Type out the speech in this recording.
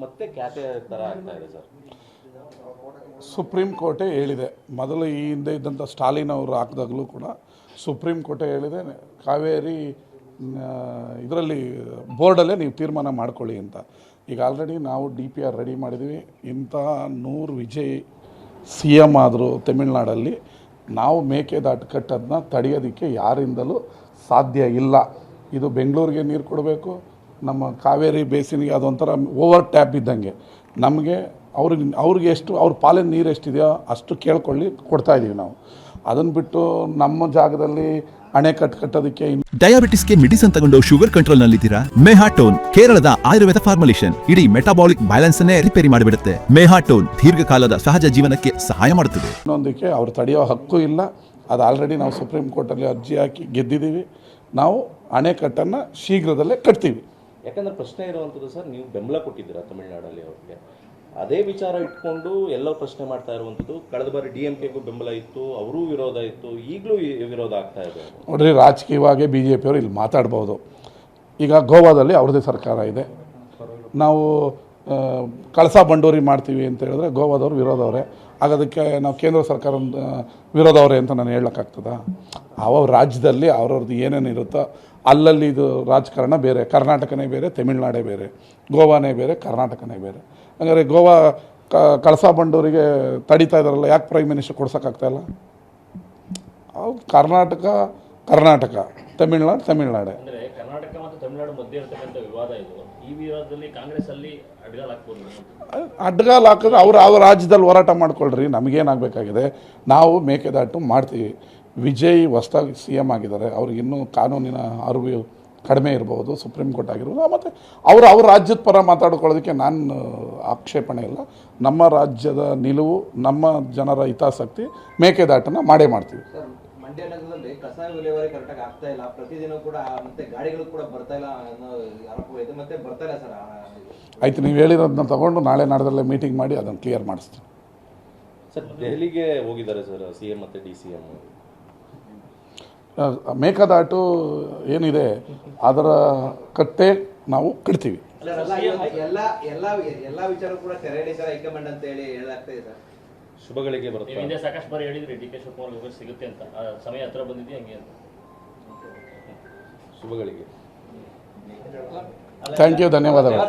ಮತ್ತೆ ಖ್ಯಾತೆ ಥರ ಆಗ್ತಾ ಇದೆ ಸರ್. ಸುಪ್ರೀಂ ಕೋರ್ಟೇ ಹೇಳಿದೆ, ಮೊದಲು ಈ ಹಿಂದೆ ಇದ್ದಂಥ ಸ್ಟಾಲಿನ್ ಅವರು ಹಾಕಿದಾಗಲೂ ಕೂಡ ಸುಪ್ರೀಂ ಕೋರ್ಟೇ ಹೇಳಿದೆ, ಕಾವೇರಿ ಇದರಲ್ಲಿ ಬೋರ್ಡಲ್ಲೇ ನೀವು ತೀರ್ಮಾನ ಮಾಡ್ಕೊಳ್ಳಿ ಅಂತ. ಈಗ ಆಲ್ರೆಡಿ ನಾವು DPR ರೆಡಿ ಮಾಡಿದ್ವಿ. ಇಂಥ 100 ವಿಜಯ್ CM ಆದರೂ ತಮಿಳ್ನಾಡಲ್ಲಿ ನಾವು ಮೇಕೆದಾಟು ಕಟ್ಟೋದನ್ನ ತಡೆಯೋದಕ್ಕೆ ಯಾರಿಂದಲೂ ಸಾಧ್ಯ ಇಲ್ಲ. ಇದು ಬೆಂಗಳೂರಿಗೆ ನೀರು ಕೊಡಬೇಕು, ನಮ್ಮ ಕಾವೇರಿ ಬೇಸಿನ್ಗೆ ಅದೊಂಥರ ಓವರ್ ಟ್ಯಾಪ್ ಇದ್ದಂಗೆ. ನಮಗೆ ಅವ್ರಿಗೆ ಎಷ್ಟು ಅವ್ರ ಪಾಲಿನ ನೀರು ಎಷ್ಟಿದೆಯೋ ಅಷ್ಟು ಕೇಳ್ಕೊಳ್ಳಿ ಕೊಡ್ತಾಯಿದ್ದೀವಿ ನಾವು. ಅದನ್ನು ಬಿಟ್ಟು ನಮ್ಮ ಜಾಗದಲ್ಲಿ ಅಣೆಕಟ್ಟು ಕಟ್ಟೋದಕ್ಕೆ. ಡಯಾಬಿಟಿಸ್ಗೆ ಮೆಡಿಸಿನ್ ತಗೊಂಡು ಶುಗರ್ ಕಂಟ್ರೋಲ್ ನಲ್ಲಿದ್ದೀರಾ? ಮೆಹಾಟೋನ್ ಕೇರಳದ ಆಯುರ್ವೇದ ಫಾರ್ಮುಲೇಷನ್ ಇಡೀ ಮೆಟಾಬಾಲಿಕ್ ಬ್ಯಾಲೆನ್ಸ್ ಅನ್ನೇ ರಿಪೇರಿ ಮಾಡಿಬಿಡುತ್ತೆ. ಮೆಹಾಟೋನ್ ದೀರ್ಘಕಾಲದ ಸಹಜ ಜೀವನಕ್ಕೆ ಸಹಾಯ ಮಾಡುತ್ತದೆ. ಇನ್ನೊಂದಕ್ಕೆ ಅವ್ರು ತಡೆಯೋ ಹಕ್ಕು ಇಲ್ಲ. ಅದು ಆಲ್ರೆಡಿ ನಾವು ಸುಪ್ರೀಂ ಕೋರ್ಟಲ್ಲಿ ಅರ್ಜಿ ಹಾಕಿ ಗೆದ್ದಿದ್ದೀವಿ. ನಾವು ಅಣೆಕಟ್ಟನ್ನು ಶೀಘ್ರದಲ್ಲೇ ಕಟ್ತೀವಿ. ಯಾಕಂದ್ರೆ ಪ್ರಶ್ನೆ ಇರುವಂಥದ್ದು ಸರ್, ನೀವು ಬೆಂಬಲ ಕೊಟ್ಟಿದ್ದೀರಾ ತಮಿಳುನಾಡಲ್ಲಿ ಅವ್ರಿಗೆ, ಅದೇ ವಿಚಾರ ಇಟ್ಕೊಂಡು ಎಲ್ಲೋ ಪ್ರಶ್ನೆ ಮಾಡ್ತಾ ಇರುವಂಥದ್ದು. ಕಳೆದ ಬಾರಿ DMKಗೂ ಬೆಂಬಲ ಇತ್ತು, ಅವರೂ ವಿರೋಧ ಇತ್ತು, ಈಗಲೂ ವಿರೋಧ ಆಗ್ತಾ ಇದೆ. ನೋಡ್ರಿ, ರಾಜಕೀಯವಾಗಿ BJP ಅವರು ಇಲ್ಲಿ ಮಾತಾಡ್ಬೋದು. ಈಗ ಗೋವಾದಲ್ಲಿ ಅವ್ರದ್ದೇ ಸರ್ಕಾರ ಇದೆ. ನಾವು ಕಳಸಾ ಬಂಡೂರಿ ಮಾಡ್ತೀವಿ ಅಂತ ಹೇಳಿದ್ರೆ ಗೋವಾದವ್ರು ವಿರೋಧವರೇ. ಆಗೋದಕ್ಕೆ ನಾವು ಕೇಂದ್ರ ಸರ್ಕಾರ ವಿರೋಧವರೇ ಅಂತ ನಾನು ಹೇಳೋಕ್ಕಾಗ್ತದ? ಅವ್ರ ರಾಜ್ಯದಲ್ಲಿ ಅವ್ರವ್ರದ್ದು ಏನೇನು ಇರುತ್ತೋ ಅಲ್ಲಲ್ಲಿ ಇದು ರಾಜಕಾರಣ ಬೇರೆ. ಕರ್ನಾಟಕನೇ ಬೇರೆ, ತಮಿಳ್ನಾಡೇ ಬೇರೆ, ಗೋವಾನೇ ಬೇರೆ, ಕರ್ನಾಟಕನೇ ಬೇರೆ. ಹಂಗಾರೆ ಗೋವಾ ಕಳಸಾ ಬಂಡೂರಿಗೆ ತಡೀತಾ ಇದ್ದಾರಲ್ಲ, ಯಾಕೆ ಪ್ರೈಮ್ ಮಿನಿಸ್ಟರ್ ಕೊಡ್ಸೋಕ್ಕಾಗ್ತಾಯಿಲ್ಲ? ಅವ್ರು ಕರ್ನಾಟಕ, ತಮಿಳ್ನಾಡೇ. ಕರ್ನಾಟಕ ಮತ್ತು ತಮಿಳುನಾಡು ಮಧ್ಯೆ ಇರತಕ್ಕಂಥ ವಿವಾದ ಇದು. ಈ ವಿವಾದದಲ್ಲಿ ಕಾಂಗ್ರೆಸ್ ಅಲ್ಲಿ ಅಡ್ಗಾಲ್ ಹಾಕಿದ್ರೆ ಅವ್ರ ರಾಜ್ಯದಲ್ಲಿ ಹೋರಾಟ ಮಾಡ್ಕೊಳ್ರಿ, ನಮಗೇನಾಗಬೇಕಾಗಿದೆ? ನಾವು ಮೇಕೆದಾಟು ಮಾಡ್ತೀವಿ. ವಿಜಯ್ ಹೊಸದಾಗಿ CM ಆಗಿದ್ದಾರೆ, ಅವ್ರಿಗೆ ಇನ್ನೂ ಕಾನೂನಿನ ಅರಿವು ಕಡಿಮೆ ಇರ್ಬೋದು, ಸುಪ್ರೀಂ ಕೋರ್ಟ್ ಆಗಿರ್ಬೋದು. ಮತ್ತು ಅವ್ರ ರಾಜ್ಯದ ಪರ ಮಾತಾಡ್ಕೊಳ್ಳೋದಕ್ಕೆ ನಾನು ಆಕ್ಷೇಪಣೆ ಇಲ್ಲ. ನಮ್ಮ ರಾಜ್ಯದ ನಿಲುವು, ನಮ್ಮ ಜನರ ಹಿತಾಸಕ್ತಿ, ಮೇಕೆದಾಟನ್ನು ಮಾಡೇ ಮಾಡ್ತೀವಿ. ಮಂಡ್ಯ ನಗರದಲ್ಲಿ ಕಸ ವಿಲೇವಾರಿ ಕರೆಕ್ಟಾಗಿ ಆಗ್ತಾ ಇಲ್ಲ, ಪ್ರತಿದಿನ ಕೂಡ ಮತ್ತೆ ಗಾಡಿಗಳು ಕೂಡ ಬರ್ತಾ ಇಲ್ಲ ಅನ್ನೋ ಆರೋಪ ಇದೆ. ಮತ್ತೆ ಬರ್ತಾ ಇಲ್ಲ ಸರ್. ಆಯ್ತು, ನೀವು ಹೇಳಿರೋದನ್ನ ತಗೊಂಡು ನಾಳೆ ನಾಡ್ದಲ್ಲೇ ಮೀಟಿಂಗ್ ಮಾಡಿ ಅದನ್ನು ಕ್ಲಿಯರ್ ಮಾಡಿಸ್ತೀನಿ. ಸರ್, ದೆಹಲಿಗೆ ಹೋಗಿದ್ದಾರೆ ಸರ್ CM ಮತ್ತು DCM. ಮೇಕೆದಾಟು ಏನಿದೆ ಅದರ ಕಟ್ಟೆ ನಾವು ಕಟ್ತೀವಿ. ಎಲ್ಲ ವಿಚಾರ ಕೂಡ ತೆರೆ ಹಿಡಿತಾರೆ ಹೈಕಮಾಂಡ್ ಅಂತ ಹೇಳಿ ಹೇಳಲಾಗ್ತಾ ಇದೆ. ಶುಭಗಳಿಗೆ ಬರುತ್ತೆ. ಸಾಕಷ್ಟು ಬಾರಿ ಹೇಳಿದ್ರಿ DK ಶಿವಕುಮಾರ್ ಸಿಗುತ್ತೆ ಅಂತ, ಸಮಯ ಹತ್ರ ಬಂದಿದೆ ಹಂಗೆ ಅಂತ. ಶುಭಗಳಿಗೆ. ಥ್ಯಾಂಕ್ ಯು, ಧನ್ಯವಾದಗಳು.